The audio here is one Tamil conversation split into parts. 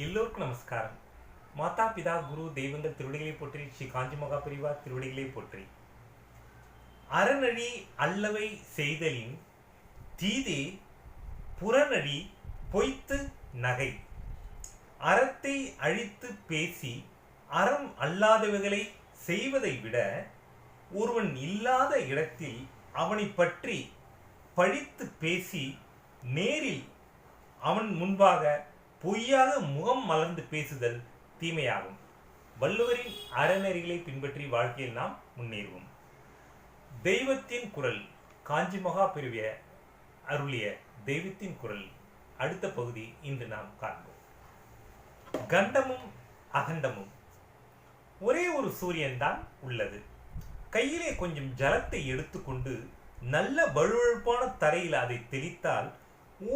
எல்லோருக்கும் நமஸ்காரம். மாதா பிதா குரு தெய்வங்கள் திருவடிகளை போற்றி, ஸ்ரீ காஞ்சி மகா பிரிவா திருவடிகளை போற்றி. அறநழி அல்லவை செய்தலின் தீதே புறநழி பொய்த்து நகை. அறத்தை அழித்து பேசி அறம் அல்லாதவைகளை செய்வதை விட ஒருவன் இல்லாத இடத்தில் அவனை பற்றி பழித்து பேசி நேரில் அவன் முன்பாக பொய்யாக முகம் மலர்ந்து பேசுதல் தீமையாகும். வள்ளுவரின் அறநெறிகளை பின்பற்றி வாழ்க்கையில் நாம் முன்னேறுவோம். தெய்வத்தின் குரல் காஞ்சி மகா பிரிவிய அருளிய தெய்வத்தின் குரல் அடுத்த பகுதி இன்று நாம் காண்போம். கண்டமும் அகண்டமும். ஒரே ஒரு சூரியன் தான் உள்ளது. கையிலே கொஞ்சம் ஜலத்தை எடுத்துக்கொண்டு நல்ல வழுவழுப்பான தரையில் அதை தெளித்தால்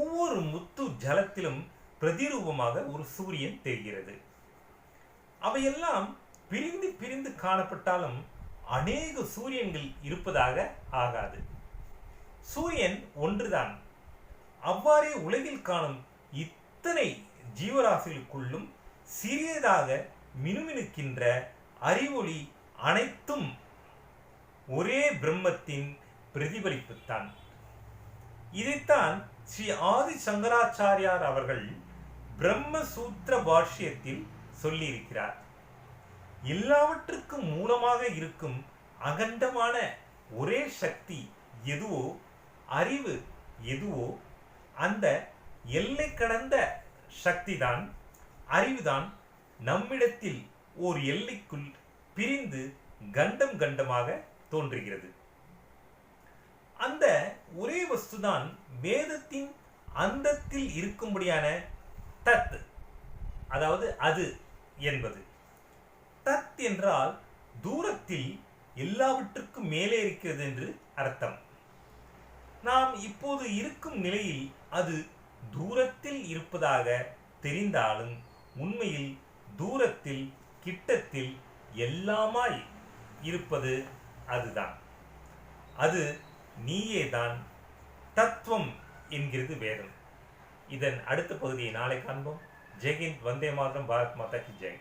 ஒவ்வொரு முத்து ஜலத்திலும் பிரதிரூபமாக ஒரு சூரியன் தெரிகிறது. அவையெல்லாம் பிரிந்து பிரிந்து காணப்பட்டாலும் அநேக சூரியன்கள் இருப்பதாக ஆகாது. சூரியன் ஒன்றுதான். அவ்வாறே உலகில் காணும் இத்தனை ஜீவராசிகளுக்குள்ளும் சிறியதாக மினுமினுக்கின்ற அறிவொளி அனைத்தும் ஒரே பிரம்மத்தின் பிரதிபலிப்புத்தான். இதைத்தான் ஸ்ரீ ஆதி சங்கராச்சாரியார் அவர்கள் பிரம்மசூத்திர பாஷ்யத்தில் சொல்லியிருக்கிறார். எல்லாவற்றுக்கும் மூலமாக இருக்கும் அகண்டமான ஒரே சக்தி எதுவோ, அறிவு எதுவோ, அந்த எல்லை கடந்த சக்திதான், அறிவுதான் நம்மிடத்தில் ஓர் எல்லைக்குள் பிரிந்து கண்டம் கண்டமாக தோன்றுகிறது. அந்த ஒரே வஸ்துதான் வேதத்தின் அந்தத்தில் இருக்கும்படியான தத், அதாவது அது என்பது. தத் என்றால் தூரத்தில் எல்லாவற்றுக்கும் மேலே இருக்கிறது என்று அர்த்தம். நாம் இப்போது இருக்கும் நிலையில் அது தூரத்தில் இருப்பதாக தெரிந்தாலும் உண்மையில் தூரத்தில் கிட்டத்தில் எல்லாமாய் இருப்பது அதுதான். அது நீயேதான் தத்துவம் என்கிறது வேதம். இதன் அடுத்த பகுதியை நாளை காண்போம். ஜெய்ஹிந்த், வந்தே மாதரம், பாரத் மாதா கி ஜெய்.